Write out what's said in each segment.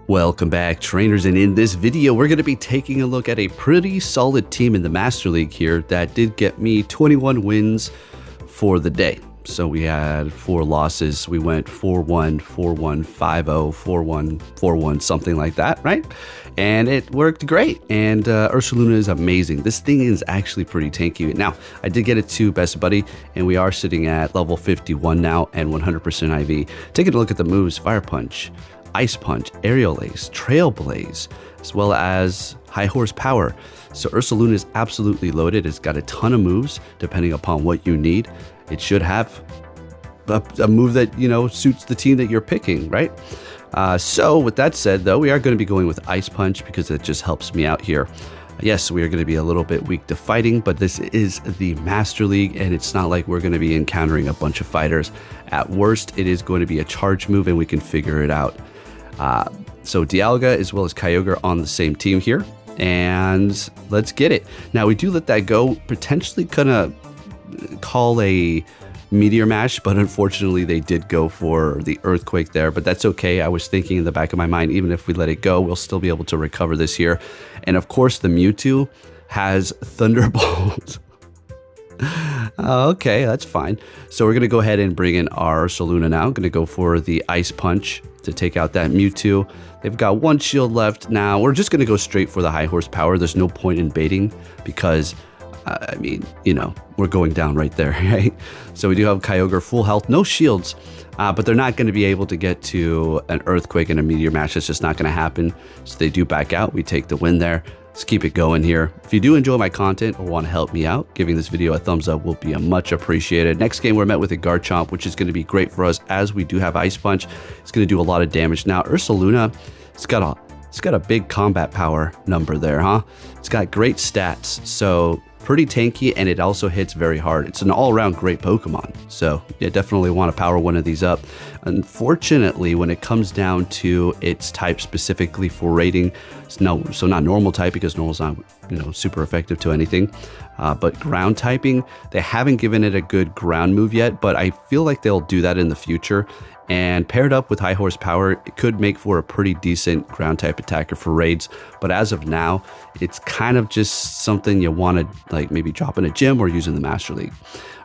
Welcome back, trainers, and in this video we're going to be taking a look at a pretty solid team in the Master League here that did get me 21 wins for the day. So we had 4 losses. We went 4-1, 4-1, 5-0, 4-1, 4-1, something like that, right? And it worked great. And Ursaluna is amazing. This thing is actually pretty tanky. Now, I did get it to Best Buddy, and we are sitting at level 51 now and 100% IV. Taking a look at the moves: Fire Punch, Ice Punch, Aerial Ace, Trailblaze, as well as High Horsepower. So Ursaluna is absolutely loaded. It's got a ton of moves depending upon what you need. It should have a move that, you know, suits the team that you're picking, right? So with that said, though, we are going to be going with Ice Punch because it just helps me out here. Yes, we are going to be a little bit weak to fighting, but this is the Master League, and it's not like we're going to be encountering a bunch of fighters. At worst, it is going to be a charge move, and we can figure it out. So Dialga as well as Kyogre on the same team here, and let's get it. Now we do let that go, potentially gonna call a Meteor Mash, but unfortunately they did go for the Earthquake there, but that's okay. I was thinking in the back of my mind, even if we let it go, we'll still be able to recover this here. And of course the Mewtwo has Thunderbolt. Okay, that's fine. So we're going to go ahead and bring in our Ursaluna now. I'm going to go for the Ice Punch to take out that Mewtwo. They've got 1 shield left now. We're just going to go straight for the High Horsepower. There's no point in baiting because, I mean, you know, we're going down right there, right? So we do have Kyogre full health, no shields, but they're not going to be able to get to an Earthquake and a Meteor Mash. That's just not going to happen. So they do back out. We take the win there. Let's keep it going here. If you do enjoy my content or want to help me out, giving this video a thumbs up will be much appreciated. Next game, we're met with a Garchomp, which is going to be great for us as we do have Ice Punch. It's going to do a lot of damage. Now, Ursaluna, it's got a big combat power number there, huh? It's got great stats, so pretty tanky, and it also hits very hard. It's an all-around great Pokemon, so you definitely want to power one of these up. Unfortunately, when it comes down to its type specifically for rating, so not normal type, because normal's not, you know, super effective to anything, but ground typing, they haven't given it a good ground move yet, but I feel like they'll do that in the future. And paired up with High Horsepower, it could make for a pretty decent ground type attacker for raids. But as of now, it's kind of just something you want to like maybe drop in a gym or use in the Master League.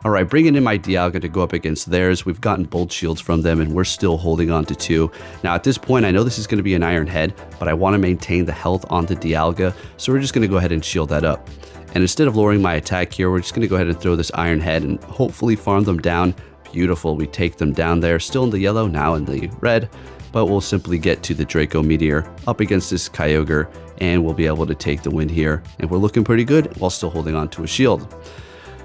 All right, bringing in my Dialga to go up against theirs. We've gotten Bolt Shields from them, and we're still holding on to 2. Now, at this point, I know this is going to be an Iron Head, but I want to maintain the health on the Dialga, so we're just going to go ahead and shield that up. And instead of lowering my attack here, we're just going to go ahead and throw this Iron Head and hopefully farm them down. Beautiful, we take them down there, still in the yellow, now in the red, but we'll simply get to the Draco Meteor up against this Kyogre, and we'll be able to take the win here. And we're looking pretty good while still holding on to a shield.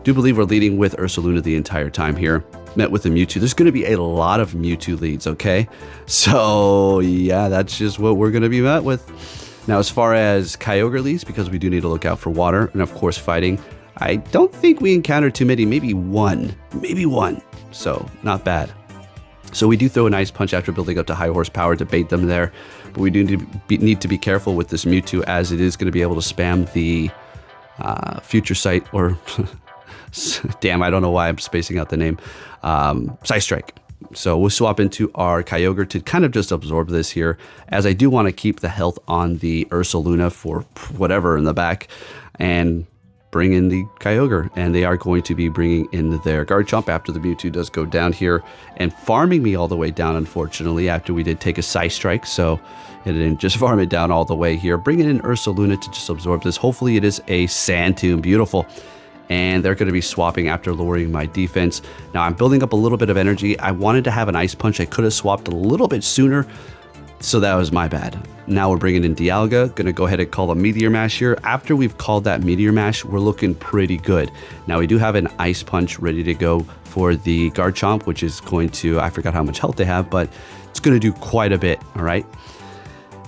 Do believe we're leading with Ursaluna the entire time here. Met with a Mewtwo. There's going to be a lot of Mewtwo leads, okay? So yeah, that's just what we're going to be met with. Now, as far as Kyogre leads, because we do need to look out for water, and of course fighting, I don't think we encountered too many, maybe one. So not bad. So we do throw an Ice Punch after building up to High Horsepower to bait them there, but we do need to be careful with this Mewtwo, as it is going to be able to spam the Future Sight, or damn, I don't know why I'm spacing out the name, Psy Strike. So we'll swap into our Kyogre to kind of just absorb this here, as I do want to keep the health on the Ursaluna for whatever in the back, and bring in the Kyogre. And they are going to be bringing in their Garchomp after the Mewtwo does go down here and farming me all the way down, unfortunately, after we did take a Psy Strike. So it didn't just farm it down all the way here. Bringing in Ursaluna to just absorb this. Hopefully it is a Sand Tomb. Beautiful. And they're going to be swapping after lowering my defense. Now I'm building up a little bit of energy. I wanted to have an Ice Punch. I could have swapped a little bit sooner, so that was my bad. Now we're bringing in Dialga. Going to go ahead and call a Meteor Mash here. After we've called that Meteor Mash, we're looking pretty good. Now we do have an Ice Punch ready to go for the Garchomp, which is going to, I forgot how much health they have, but it's going to do quite a bit, all right?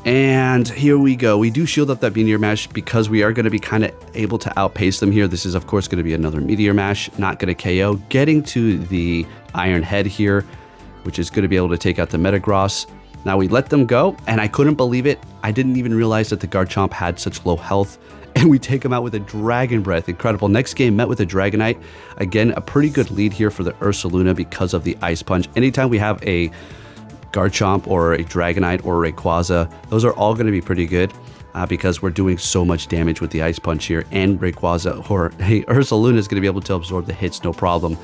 And here we go. We do shield up that Meteor Mash because we are going to be kind of able to outpace them here. This is, of course, going to be another Meteor Mash. Not going to KO. Getting to the Iron Head here, which is going to be able to take out the Metagross. Now we let them go, and I couldn't believe it. I didn't even realize that the Garchomp had such low health, and we take him out with a Dragon Breath. Incredible. Next game, met with a Dragonite. Again, a pretty good lead here for the Ursaluna because of the Ice Punch. Anytime we have a Garchomp or a Dragonite or a Rayquaza. Those are all going to be pretty good because we're doing so much damage with the Ice Punch here, and Rayquaza or hey, Ursaluna is going to be able to absorb the hits no problem.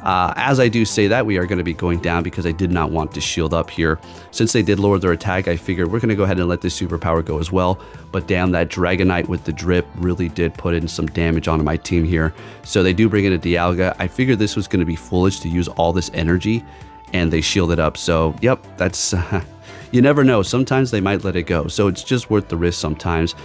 As I do say that, we are going to be going down because I did not want to shield up here. Since they did lower their attack, I figured we're going to go ahead and let this superpower go as well. But damn, that Dragonite with the drip really did put in some damage onto my team here. So they do bring in a Dialga. I figured this was going to be foolish to use all this energy, and they shielded up. So yep, that's you never know. Sometimes they might let it go. So it's just worth the risk sometimes.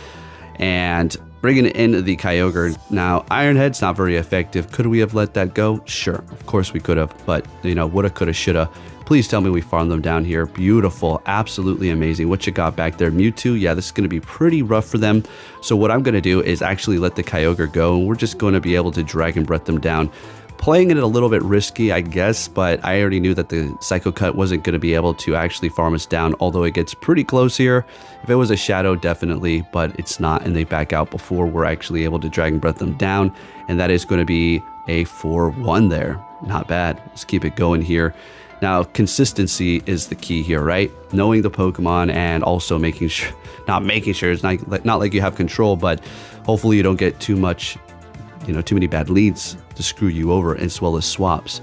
And bringing in the Kyogre. Now, Iron Head's not very effective. Could we have let that go? Sure, of course we could have. But, you know, woulda, coulda, shoulda. Please tell me we farmed them down here. Beautiful. Absolutely amazing. What you got back there? Mewtwo? Yeah, this is going to be pretty rough for them. So what I'm going to do is actually let the Kyogre go. And we're just going to be able to Dragon Breath them down. Playing it a little bit risky, I guess, but I already knew that the Psycho Cut wasn't going to be able to actually farm us down, although it gets pretty close here. If it was a Shadow, definitely, but it's not, and they back out before we're actually able to Dragon Breath them down, and that is going to be a 4-1 there. Not bad. Let's keep it going here. Now, consistency is the key here, right? Knowing the Pokemon and also making sure, not making sure, it's not like you have control, but hopefully you don't get too much, too many bad leads to screw you over, as well as swaps.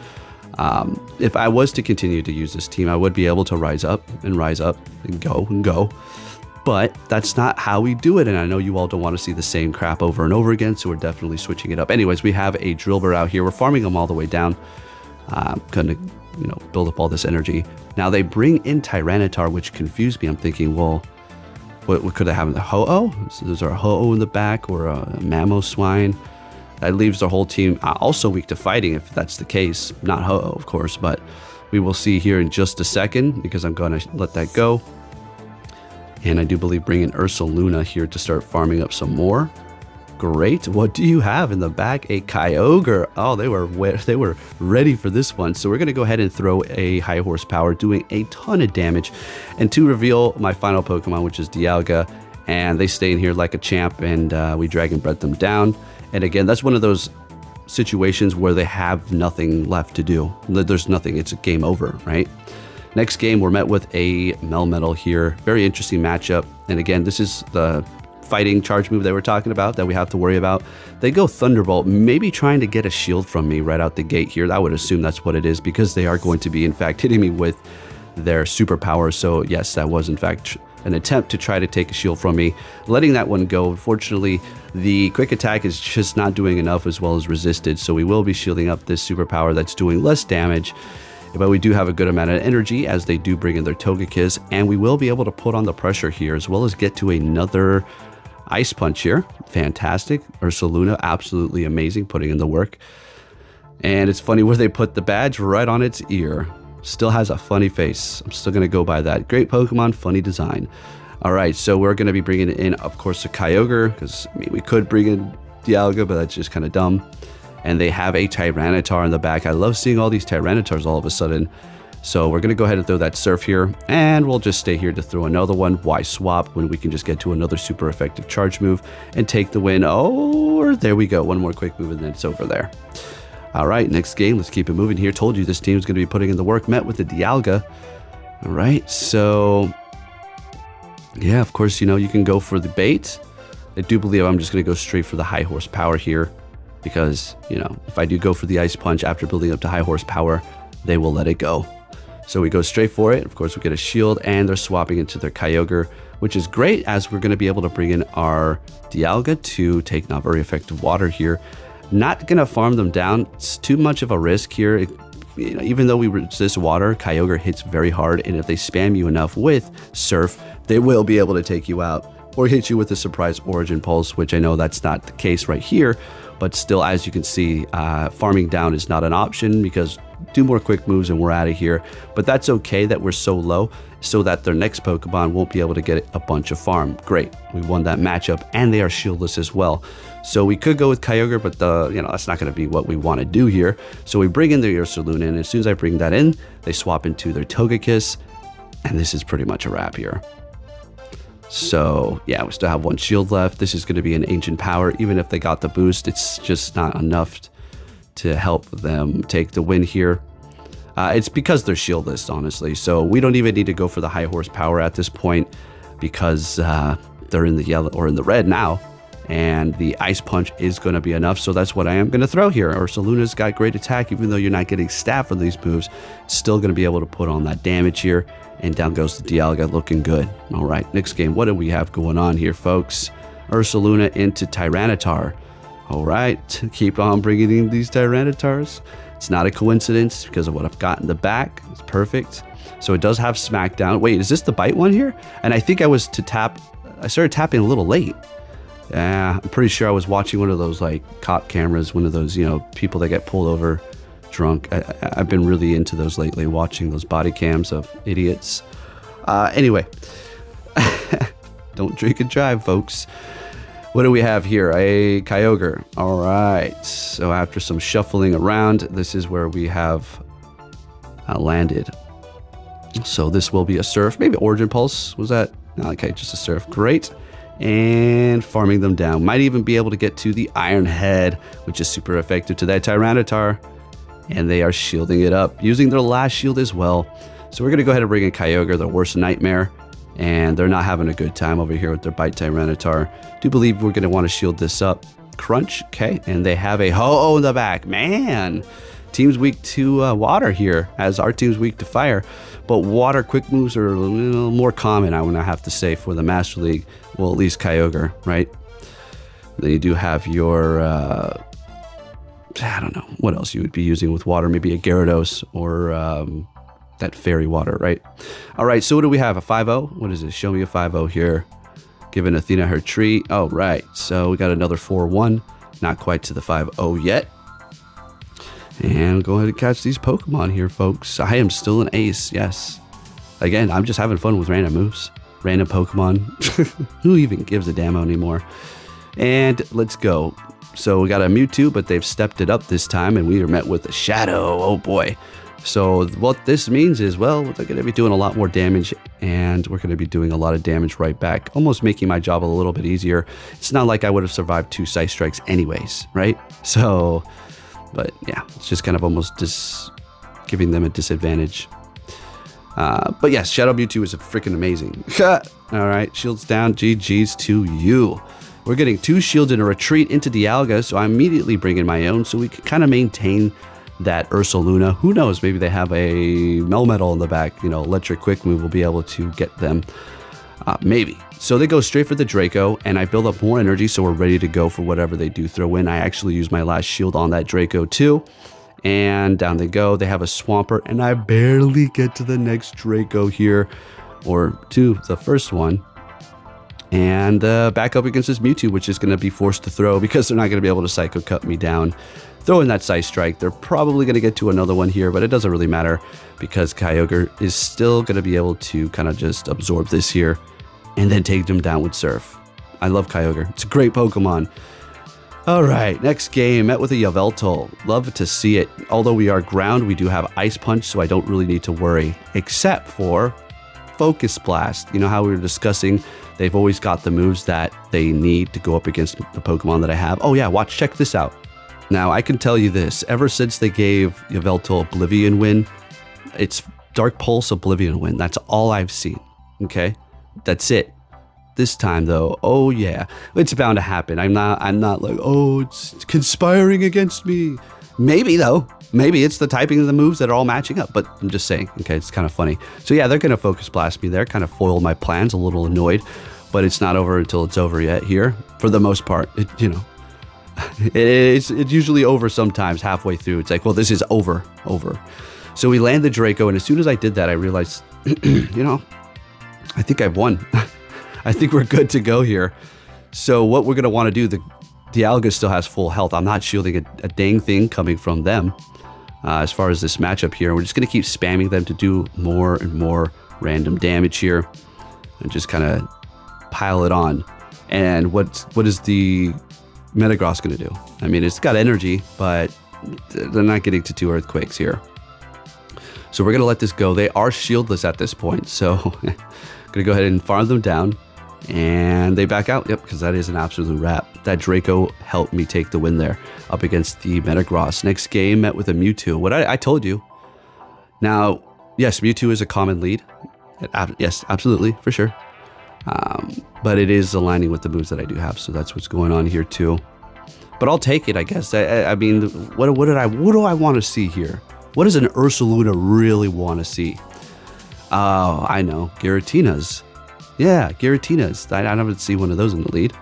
If I was to continue to use this team, I would be able to rise up and go. But that's not how we do it, and I know you all don't want to see the same crap over and over again, so we're definitely switching it up. Anyways, we have a Drillbur out here. We're farming them all the way down. Gonna, build up all this energy. Now they bring in Tyranitar, which confused me. I'm thinking, well, what could I have in the Ho-Oh? So there's our Ho-Oh in the back, or a Mamoswine. That leaves the whole team also weak to fighting if that's the case. Not Ho-Oh, of course, but we will see here in just a second because I'm going to let that go. And I do believe bringing Ursaluna here to start farming up some more. Great. What do you have in the back? A Kyogre. Oh, they were ready for this one. So we're going to go ahead and throw a high horsepower, doing a ton of damage. And to reveal my final Pokemon, which is Dialga, and they stay in here like a champ, and we Dragon Breath them down. And again, that's one of those situations where they have nothing left to do. There's nothing. It's a game over, right? Next game, we're met with a Melmetal here. Very interesting matchup. And again, this is the fighting charge move that we're talking about that we have to worry about. They go Thunderbolt, maybe trying to get a shield from me right out the gate here. I would assume that's what it is because they are going to be, in fact, hitting me with their superpower. So yes, that was, in fact, an attempt to try to take a shield from me. Letting that one go. Unfortunately, the quick attack is just not doing enough, as well as resisted. So we will be shielding up this superpower that's doing less damage. But we do have a good amount of energy as they do bring in their Togekiss. And we will be able to put on the pressure here, as well as get to another Ice Punch here. Fantastic. Ursaluna, absolutely amazing, putting in the work. And it's funny where they put the badge right on its ear. Still has a funny face. I'm still going to go by that. Great Pokemon, funny design. All right, so we're going to be bringing in, of course, a Kyogre, because we could bring in Dialga, but that's just kind of dumb. And they have a Tyranitar in the back. I love seeing all these Tyranitars all of a sudden. So we're going to go ahead and throw that Surf here, and we'll just stay here to throw another one. Why swap when we can just get to another super effective charge move and take the win? Oh, there we go. One more quick move, and then it's over there. All right, next game. Let's keep it moving here. Told you this team is going to be putting in the work. Met with the Dialga. All right, so yeah, of course, you can go for the bait. I do believe I'm just going to go straight for the high horsepower here because, if I do go for the Ice Punch after building up to high horsepower, they will let it go. So we go straight for it. Of course, we get a shield, and they're swapping into their Kyogre, which is great as we're going to be able to bring in our Dialga to take not very effective water here. Not going to farm them down. It's too much of a risk here. Even though we resist water, Kyogre hits very hard, and if they spam you enough with Surf, they will be able to take you out or hit you with a surprise Origin Pulse, which I know that's not the case right here, but still, as you can see, farming down is not an option because 2 more quick moves and we're out of here. But that's okay that we're so low so that their next Pokemon won't be able to get a bunch of farm. Great. We won that matchup, and they are shieldless as well. So we could go with Kyogre, but that's not going to be what we want to do here. So we bring in the Ursaluna, and as soon as I bring that in, they swap into their Togekiss, and this is pretty much a wrap here. So yeah, we still have 1 shield left. This is going to be an Ancient Power. Even if they got the boost, it's just not enough to help them take the win here. It's because they're shieldless, honestly. So we don't even need to go for the high horsepower at this point because they're in the yellow or in the red now. And the Ice Punch is going to be enough. So that's what I am going to throw here. Ursaluna's got great attack. Even though you're not getting staff from these moves, it's still going to be able to put on that damage here. And down goes the Dialga, looking good. All right, next game. What do we have going on here, folks? Ursaluna into Tyranitar. All right, keep on bringing in these Tyranitars. It's not a coincidence because of what I've got in the back. It's perfect. So it does have Smackdown. Wait, is this the bite one here? And I think I was to tap. I started tapping a little late. Yeah, I'm pretty sure I was watching one of those like cop cameras, one of those, you know, people that get pulled over drunk. I've been really into those lately, watching those body cams of idiots. Anyway, don't drink and drive, folks. What do we have here? A Kyogre. All right. So after some shuffling around, this is where we have landed. So this will be a Surf. Maybe Origin Pulse. Was that? Okay, just a Surf. Great. And farming them down. Might even be able to get to the Iron Head, which is super effective to that Tyranitar. And they are shielding it up, using their last shield as well. So we're going to go ahead and bring in Kyogre, their worst nightmare. And they're not having a good time over here with their Bite Tyranitar. Do believe we're going to want to shield this up. Crunch, okay. And they have a Ho-Oh in the back. Man, team's weak to water here, as our team's weak to fire. But water quick moves are a little more common, I would have to say, for the Master League. Well, at least Kyogre, right? Then you do have your, I don't know, what else you would be using with water. Maybe a Gyarados or that fairy water, right? All right, so what do we have? A 5-0? What is it? Show me a 5-0 here. Giving Athena her treat. Oh, right. So we got another 4-1. Not quite to the 5-0 yet. And go ahead and catch these Pokemon here, folks. I am still an ace, yes. Again, I'm just having fun with random moves. Random Pokemon. Who even gives a damn anymore? And let's go. So we got a Mewtwo, but they've stepped it up this time, and we are met with a Shadow. Oh boy. So what this means is, well, they're going to be doing a lot more damage, and we're going to be doing a lot of damage right back, almost making my job a little bit easier. It's not like I would have survived 2 Psy Strikes anyways, right? So, but yeah, it's just kind of almost giving them a disadvantage. But yes, Shadow Mewtwo is freaking amazing. All right, shields down. GG's to you. We're getting 2 shields in a retreat into Dialga, so I immediately bring in my own so we can kind of maintain that Ursaluna. Who knows? Maybe they have a Melmetal in the back. You know, Electric Quick Move will be able to get them. Maybe. So they go straight for the Draco, and I build up more energy, so we're ready to go for whatever they do throw in. I actually use my last shield on that Draco too. And down they go. They have a Swampert, and I barely get to the next Draco here, or to the first one. And back up against this Mewtwo, which is going to be forced to throw because they're not going to be able to Psycho Cut me down. Throw in that Psy Strike. They're probably going to get to another one here, but it doesn't really matter because Kyogre is still going to be able to kind of just absorb this here and then take them down with Surf. I love Kyogre. It's a great Pokemon. All right, next game, met with a Yveltal. Love to see it. Although we are ground, we do have Ice Punch, so I don't really need to worry, except for Focus Blast. You know how we were discussing, they've always got the moves that they need to go up against the Pokemon that I have. Oh yeah, check this out. Now, I can tell you this, ever since they gave Yveltal Oblivion Wind, it's Dark Pulse Oblivion Wind. That's all I've seen, okay? That's it. This time, though, oh yeah, it's bound to happen. I'm not like, oh, it's conspiring against me. Maybe, though. Maybe it's the typing of the moves that are all matching up, but I'm just saying, okay, it's kind of funny. So yeah, they're going to Focus Blast me there, kind of foil my plans, a little annoyed, but it's not over until it's over yet here. For the most part, it's usually over sometimes halfway through. It's like, well, this is over. So we land the Draco, and as soon as I did that, I realized, I think I've won. I think we're good to go here. So what we're going to want to do, the Dialga still has full health. I'm not shielding a dang thing coming from them as far as this matchup here. We're just going to keep spamming them to do more and more random damage here and just kind of pile it on. And what is the Metagross going to do? I mean, it's got energy, but they're not getting to 2 Earthquakes here. So we're going to let this go. They are shieldless at this point, so I'm going to go ahead and farm them down. And they back out. Yep, because that is an absolute wrap. That Draco helped me take the win there up against the Metagross. Next game, met with a Mewtwo. What I told you, Now, yes, Mewtwo is a common lead. Yes, absolutely, for sure. But it is aligning with the moves that I do have, so that's what's going on here too. But I'll take it, I guess. I mean, what do I want to see here? What does an Ursaluna really want to see? Oh, I know, Giratinas. Yeah, Giratinas. I haven't seen one of those in the lead.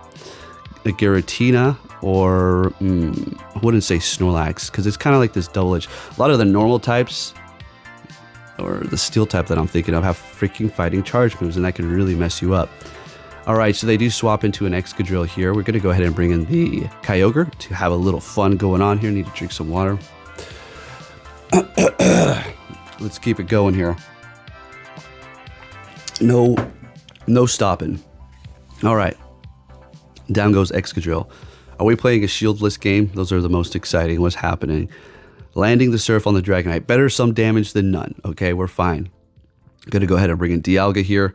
A Giratina, or I wouldn't say Snorlax, because it's kind of like this double-edged. A lot of the normal types, or the steel type that I'm thinking of, have freaking fighting charge moves, and that can really mess you up. All right, so they do swap into an Excadrill here. We're going to go ahead and bring in the Kyogre to have a little fun going on here. Need to drink some water. Let's keep it going here. No stopping. All right. Down goes Excadrill. Are we playing a shieldless game? Those are the most exciting. What's happening? Landing the Surf on the Dragonite. Better some damage than none. Okay, we're fine. Going to go ahead and bring in Dialga here.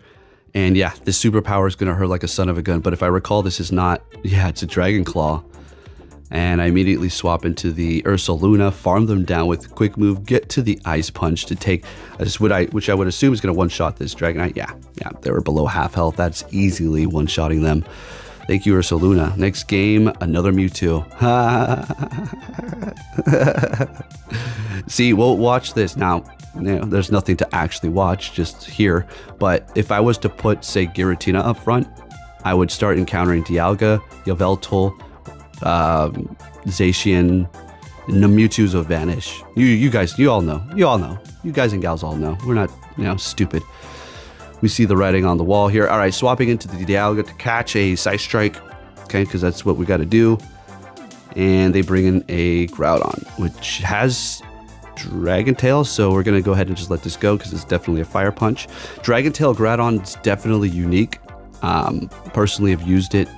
And yeah, this superpower is going to hurt like a son of a gun. But if I recall, this is not... Yeah, it's a Dragon Claw. And I immediately swap into the Ursaluna, farm them down with Quick Move, get to the Ice Punch to take... which I would assume is going to one-shot this Dragonite. Yeah, they were below half health. That's easily one-shotting them. Thank you, Ursaluna. Next game, another Mewtwo. See, we'll watch this. Now, there's nothing to actually watch, just here. But if I was to put, say, Giratina up front, I would start encountering Dialga, Yveltal, Zacian, and the Mewtwo's will vanish. You guys, you all know. You guys and gals all know. We're not, stupid. We see the writing on the wall here. All right, swapping into the Dialga to catch a Psy Strike. Okay, because that's what we got to do. And they bring in a Groudon, which has Dragon Tail. So we're going to go ahead and just let this go because it's definitely a Fire Punch. Dragon Tail Groudon is definitely unique. Personally, I've used it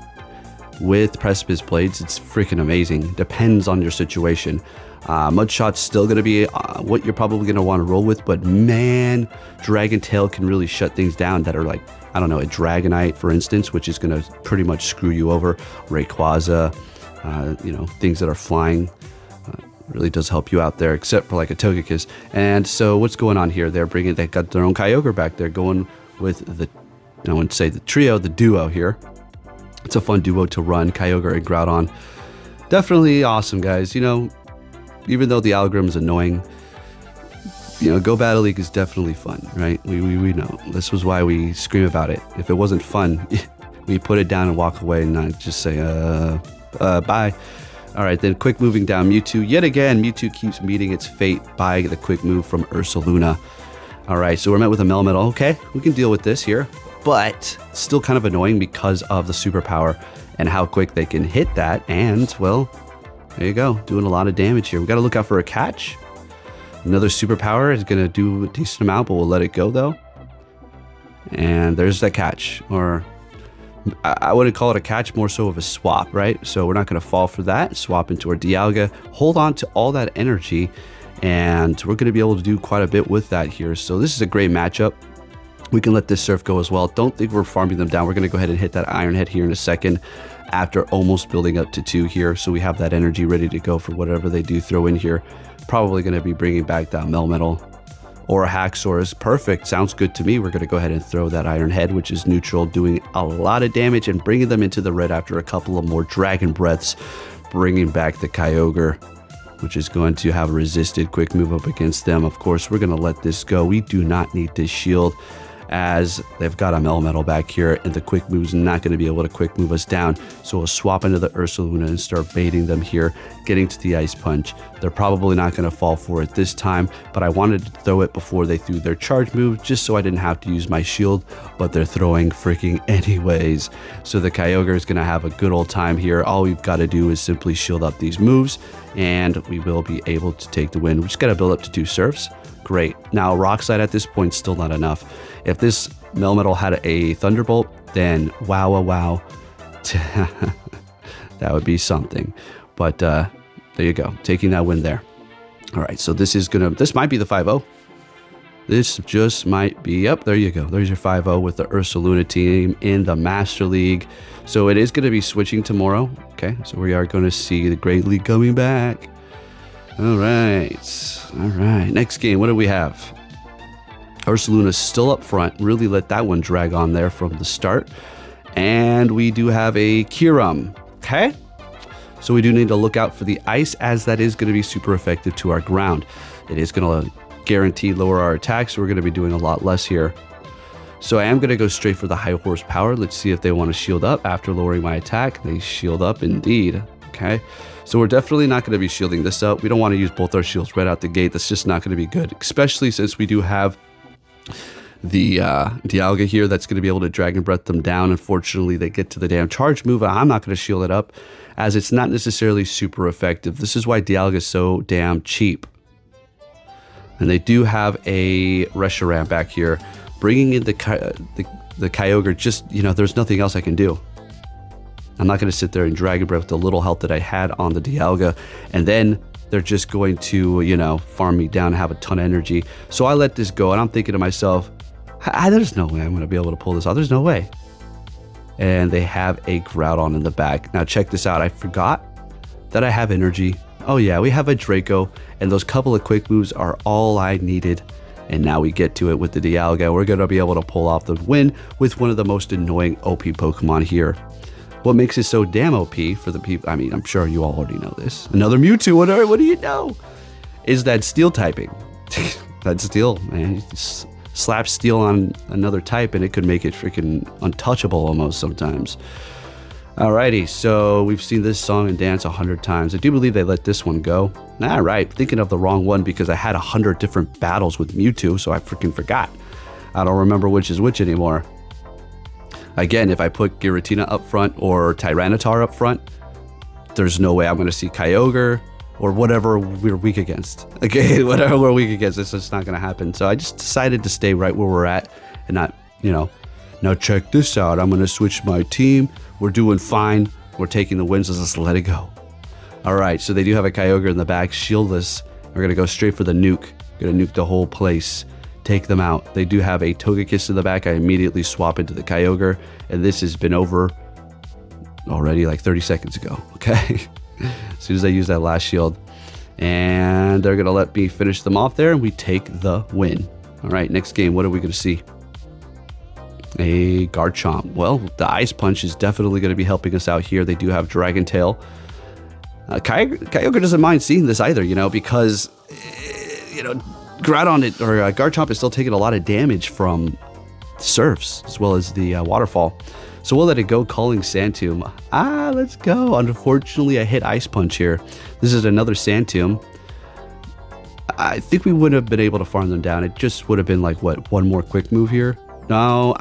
with Precipice Blades. It's freaking amazing. Depends on your situation. Mudshot's still going to be what you're probably going to want to roll with, but man, Dragon Tail can really shut things down that are like, I don't know, a Dragonite, for instance, which is going to pretty much screw you over. Rayquaza, things that are flying. Really does help you out there, except for like a Togekiss. And so what's going on here? They got their own Kyogre back there, going with the, I wouldn't say the trio, the duo here. It's a fun duo to run, Kyogre and Groudon. Definitely awesome, guys. Even though the algorithm is annoying, Go Battle League is definitely fun, right? We know. This was why we scream about it. If it wasn't fun, we put it down and walk away and not just say, bye. All right, then quick moving down Mewtwo. Yet again, Mewtwo keeps meeting its fate by the quick move from Ursaluna. All right, so we're met with a Melmetal. Okay, we can deal with this here, but still kind of annoying because of the superpower and how quick they can hit that. And, well, there you go, doing a lot of damage here. We got to look out for a catch. Another superpower is going to do a decent amount, but we'll let it go, though. And there's that catch, or I wouldn't call it a catch, more so of a swap, right? So we're not going to fall for that. Swap into our Dialga, hold on to all that energy, and we're going to be able to do quite a bit with that here. So this is a great matchup. We can let this Surf go as well. Don't think we're farming them down. We're going to go ahead and hit that Iron Head here in a second after almost building up to 2 here. So we have that energy ready to go for whatever they do throw in here. Probably going to be bringing back that Melmetal or a Haxorus. Perfect. Sounds good to me. We're going to go ahead and throw that Iron Head, which is neutral, doing a lot of damage and bringing them into the red after a couple of more Dragon Breaths, bringing back the Kyogre, which is going to have a resisted quick move up against them. Of course, we're going to let this go. We do not need this shield, as they've got a Melmetal back here, and the quick move's not going to be able to quick move us down. So we'll swap into the Ursaluna and start baiting them here, getting to the Ice Punch. They're probably not going to fall for it this time, but I wanted to throw it before they threw their charge move, just so I didn't have to use my shield, but they're throwing freaking anyways. So the Kyogre is going to have a good old time here. All we've got to do is simply shield up these moves, and we will be able to take the win. We just got to build up to 2 Surfs. Great. Now, Rock Slide at this point still not enough. If this Melmetal had a Thunderbolt, then wow. That would be something. But there you go. Taking that win there. All right, so this might be the 5-0. This just might be, yep, there you go. There's your 5-0 with the Ursaluna team in the Master League. So it is going to be switching tomorrow. Okay, so we are going to see the Great League coming back. All right. Next game, what do we have? Ursaluna's still up front. Really let that one drag on there from the start. And we do have a Kyurem. Okay? So we do need to look out for the ice, as that is going to be super effective to our ground. It is going to guarantee lower our attacks, so we're going to be doing a lot less here. So I am going to go straight for the high horsepower. Let's see if they want to shield up after lowering my attack. They shield up indeed. Okay, so we're definitely not going to be shielding this up. We don't want to use both our shields right out the gate. That's just not going to be good, especially since we do have the Dialga here that's going to be able to Dragon Breath them down. Unfortunately, they get to the damn charge move. I'm not going to shield it up, as it's not necessarily super effective. This is why Dialga is so damn cheap. And they do have a Reshiram back here, bringing in the Kyogre. Just, you know, there's nothing else I can do. I'm not going to sit there and Dragon Breath with the little health that I had on the Dialga, and then they're just going to, you know, farm me down and have a ton of energy. So I let this go, and I'm thinking to myself, there's no way I'm going to be able to pull this off. There's no way. And they have a Groudon in the back. Now check this out. I forgot that I have energy. Oh yeah, we have a Draco, and those couple of quick moves are all I needed. And now we get to it with the Dialga. We're going to be able to pull off the win with one of the most annoying OP Pokemon here. What makes it so damn OP for the people, I mean, I'm sure you all already know this. Another Mewtwo, what do you know? Is that Steel typing. That Steel, man, you just slap Steel on another type and it could make it freaking untouchable almost sometimes. Alrighty, so we've seen this song and dance 100 times. I do believe they let this one go. Alright, thinking of the wrong one because I had 100 different battles with Mewtwo, so I freaking forgot. I don't remember which is which anymore. Again, if I put Giratina up front or Tyranitar up front, there's no way I'm going to see Kyogre or whatever we're weak against. Okay, whatever we're weak against, it's just not going to happen. So I just decided to stay right where we're at and not, you know, now check this out. I'm going to switch my team. We're doing fine. We're taking the wins. Let's just let it go. All right, so they do have a Kyogre in the back, shieldless. We're going to go straight for the nuke. Going to nuke the whole place. Take them out. They do have a Togekiss in the back. I immediately swap into the Kyogre, and this has been over already like 30 seconds ago. Okay, as soon as I use that last shield, and they're gonna let me finish them off there, and we take the win. All right, next game. What are we gonna see? A Garchomp. Well, the Ice Punch is definitely going to be helping us out here. They do have Dragon Tail. Kyogre doesn't mind seeing this either, you know, because you know, Garchomp is still taking a lot of damage from Surfs as well as the Waterfall. So we'll let it go, calling Sand Tomb. Let's go. Unfortunately, I hit Ice Punch here. This is another Sand Tomb. I think we wouldn't have been able to farm them down. It just would have been like, what, one more quick move here? No,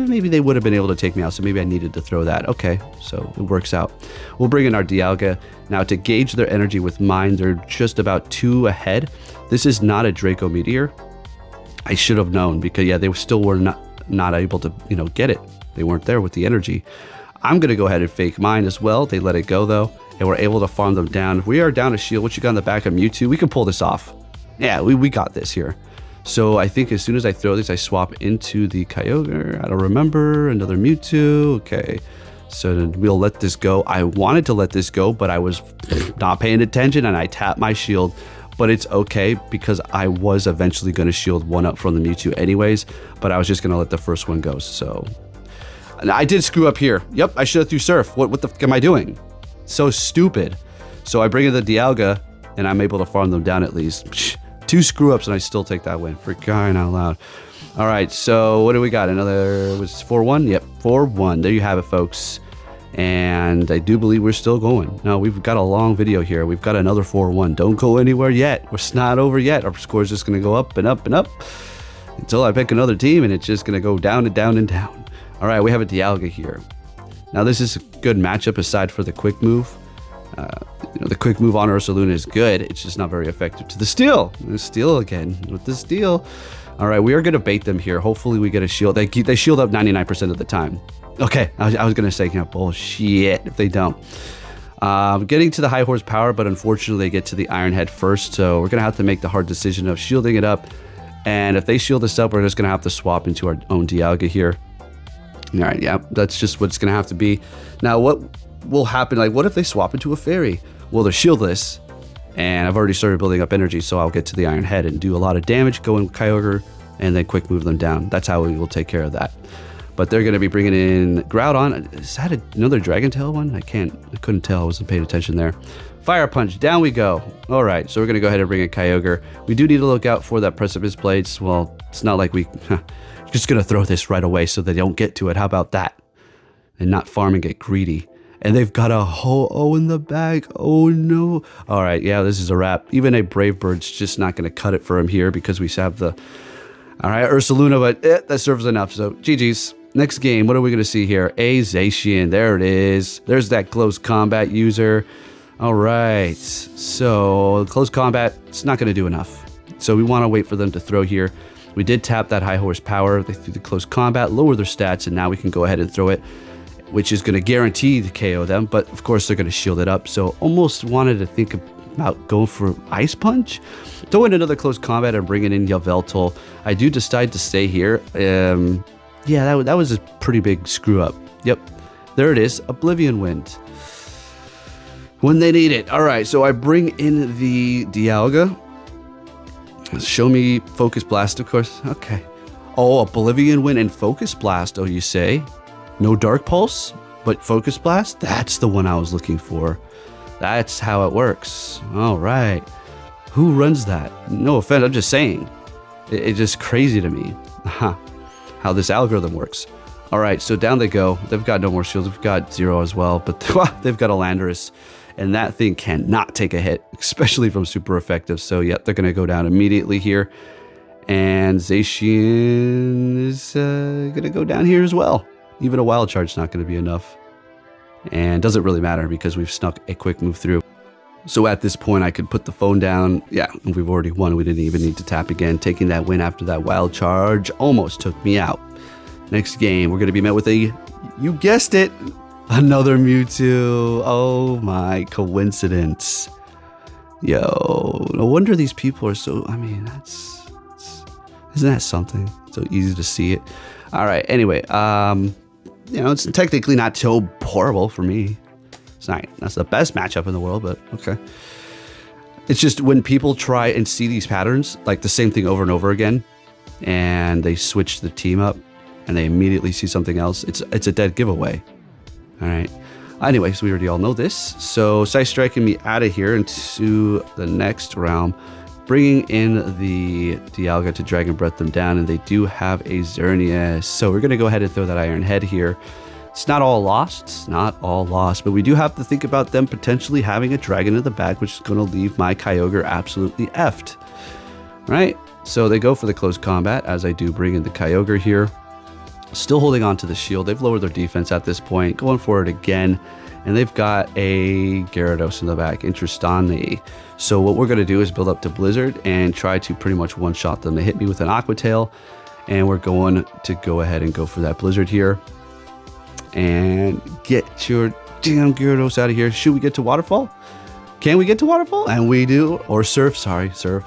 maybe they would have been able to take me out, so maybe I needed to throw that. Okay, so it works out. We'll bring in our Dialga. Now, to gauge their energy with mine, they're just about 2 ahead. This is not a Draco Meteor. I should have known, because, yeah, they still were not able to, you know, get it. They weren't there with the energy. I'm going to go ahead and fake mine as well. They let it go, though, and we're able to farm them down. If we are down a shield, what you got in the back of Mewtwo, we can pull this off. Yeah, we got this here. So I think as soon as I throw this, I swap into the Kyogre. I don't remember. Another Mewtwo. Okay. So we'll let this go. I wanted to let this go, but I was not paying attention and I tapped my shield. But it's okay because I was eventually going to shield one up from the Mewtwo anyways. But I was just going to let the first one go. So I did screw up here. Yep, I should have threw Surf. What the f am I doing? So stupid. So I bring in the Dialga and I'm able to farm them down at least. 2 screw-ups and I still take that win. For crying out loud. All right, so what do we got? Another, was 4-1? Yep, 4-1. There you have it, folks. And I do believe we're still going. No, we've got a long video here. We've got another 4-1. Don't go anywhere yet. We're not over yet. Our score is just going to go up and up and up until I pick another team, and it's just going to go down and down and down. All right, we have a Dialga here. Now, this is a good matchup aside for the quick move. You know, the quick move on Ursaluna is good. It's just not very effective to the Steel. The Steel again with the Steel. All right, we are going to bait them here. Hopefully we get a shield. They shield up 99% of the time. Okay, I was going to say, yeah, bullshit if they don't. Getting to the high horsepower, but unfortunately they get to the Iron Head first. So we're going to have to make the hard decision of shielding it up. And if they shield us up, we're just going to have to swap into our own Dialga here. All right, yeah, that's just what it's going to have to be. Now, what will happen? Like, what if they swap into a Fairy? Well, they're shieldless, and I've already started building up energy, so I'll get to the Iron Head and do a lot of damage, go in Kyogre, and then quick move them down. That's how we will take care of that. But they're going to be bringing in Groudon. Is that another Dragon Tail one? I couldn't tell. I wasn't paying attention there. Fire Punch. Down we go. All right. So we're going to go ahead and bring in Kyogre. We do need to look out for that Precipice Blades. Well, it's not like we... just going to throw this right away so they don't get to it. How about that? And not farm and get greedy. And they've got a Ho-Oh in the bag. Oh, no. All right. Yeah, this is a wrap. Even a Brave Bird's just not going to cut it for him here because we have the... All right, Ursaluna, but that serves enough. So, GG's. Next game, what are we going to see here? A Zacian. There it is. There's that close combat user. All right. So, close combat, it's not going to do enough. So, we want to wait for them to throw here. We did tap that high horsepower. They threw the close combat, lower their stats, and now we can go ahead and throw it, which is going to guarantee the KO them. But, of course, they're going to shield it up. So, almost wanted to think about going for Ice Punch. Throw in another close combat and bringing in Yveltal. I do decide to stay here. Yeah, that was a pretty big screw up. Yep, there it is. Oblivion Wind. When they need it. All right, so I bring in the Dialga. Show me Focus Blast, of course. Okay. Oh, Oblivion Wind and Focus Blast, oh, you say? No Dark Pulse, but Focus Blast? That's the one I was looking for. That's how it works. All right. Who runs that? No offense, I'm just saying. It's just crazy to me. How this algorithm works. All right, so down they go. They've got no more shields. We've got 0 as well, but they've got a Landorus, and that thing cannot take a hit, especially from super effective. So, yep, they're going to go down immediately here. And Zacian is going to go down here as well. Even a Wild Charge is not going to be enough. And doesn't really matter because we've snuck a quick move through. So at this point, I could put the phone down. Yeah, we've already won. We didn't even need to tap again. Taking that win after that Wild Charge almost took me out. Next game, we're going to be met with a, you guessed it, another Mewtwo. Oh my coincidence. Yo, no wonder these people are so, I mean, isn't that something? So easy to see it. All right, anyway, you know, it's technically not so horrible for me. It's not, that's the best matchup in the world, but okay. It's just when people try and see these patterns, like the same thing over and over again, and they switch the team up, and they immediately see something else, it's a dead giveaway. All right. Anyways, we already all know this. So, Side striking me out of here into the next realm, bringing in the Dialga to Dragon Breath them down, and they do have a Xerneas. So, we're going to go ahead and throw that Iron Head here. It's not all lost. It's not all lost, but we do have to think about them potentially having a dragon in the back, which is going to leave my Kyogre absolutely effed. Right? So they go for the close combat, as I do bring in the Kyogre here. Still holding on to the shield. They've lowered their defense at this point. Going for it again. And they've got a Gyarados in the back. Interesting. So what we're going to do is build up to Blizzard and try to pretty much one-shot them. They hit me with an Aqua Tail, and we're going to go ahead and go for that Blizzard here. And get your damn Gyarados out of here. Should we get to Waterfall? Can we get to Waterfall? And we do. Or Surf. Sorry, Surf.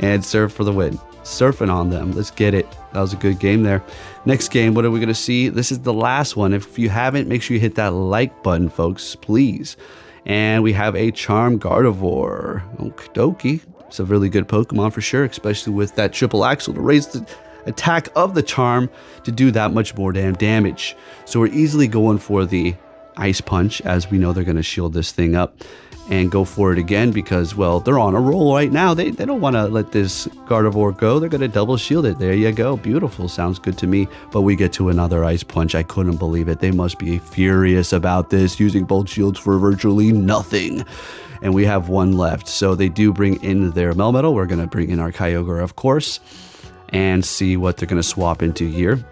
And Surf for the win. Surfing on them. Let's get it. That was a good game there. Next game, what are we going to see? This is the last one. If you haven't, make sure you hit that like button, folks, please. And we have a Charm Gardevoir. Okie dokie. It's a really good Pokemon for sure, especially with that triple axle to raise the attack of the Charm to do that much more damn damage. So we're easily going for the Ice Punch, as we know they're going to shield this thing up, and go for it again because, well, they're on a roll right now. They don't want to let this Gardevoir go. They're going to double shield it. There you go. Beautiful. Sounds good to me. But we get to another Ice Punch. I couldn't believe it. They must be furious about this, using both shields for virtually nothing. And we have one left. So they do bring in their Melmetal. We're going to bring in our Kyogre, of course, and see what they're going to swap into here.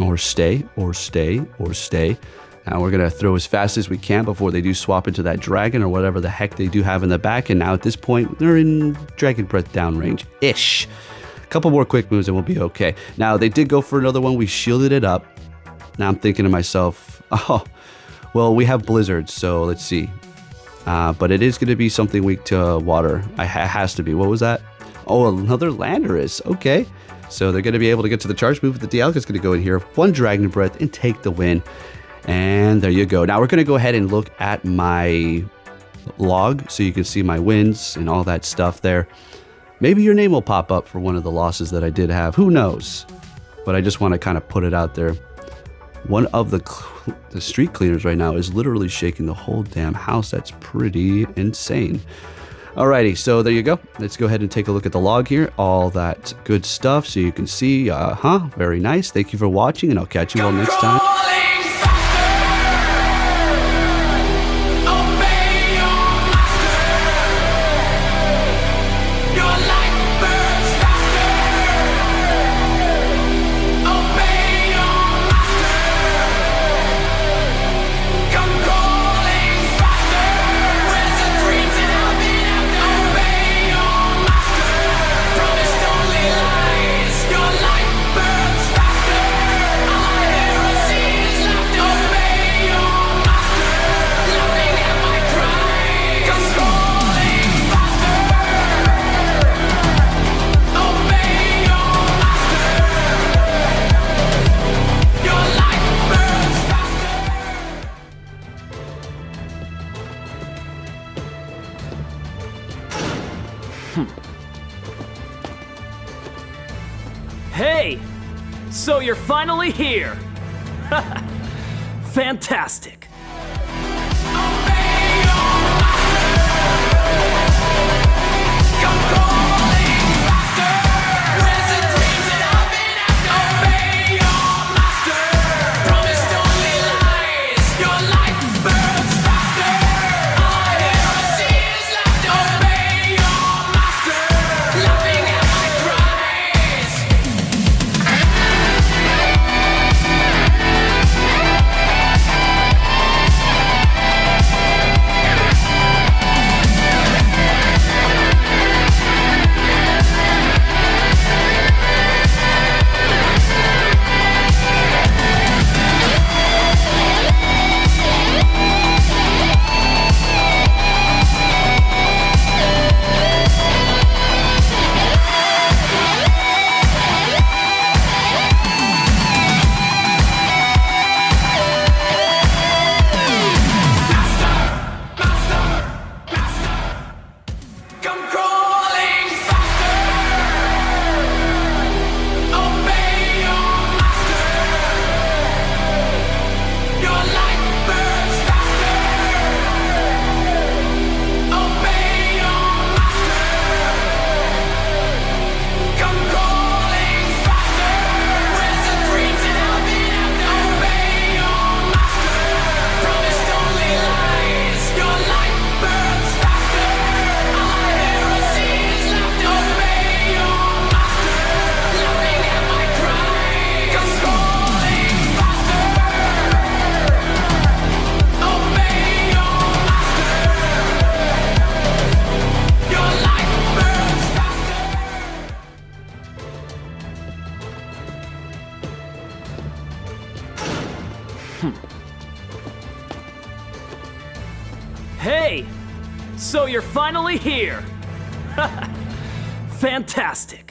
Or stay, or stay, or stay. Now we're going to throw as fast as we can before they do swap into that dragon or whatever the heck they do have in the back. And now at this point, they're in Dragon Breath downrange-ish. A couple more quick moves and we'll be okay. Now, they did go for another one. We shielded it up. Now I'm thinking to myself, oh, well, we have Blizzards, so let's see. But it is going to be something weak to water. It has to be. What was that? Oh, another Landorus. Okay. So they're going to be able to get to the charge move. The Dialga is going to go in here, one Dragon Breath, and take the win. And there you go. Now we're going to go ahead and look at my log so you can see my wins and all that stuff there. Maybe your name will pop up for one of the losses that I did have. Who knows? But I just want to kind of put it out there. One of the street cleaners right now is literally shaking the whole damn house. That's pretty insane. Alrighty, so there you go. Let's go ahead and take a look at the log here. All that good stuff so you can see. Very nice. Thank you for watching, and I'll catch you all next time. Hey! So you're finally here! Fantastic! Hey! So you're finally here! Fantastic!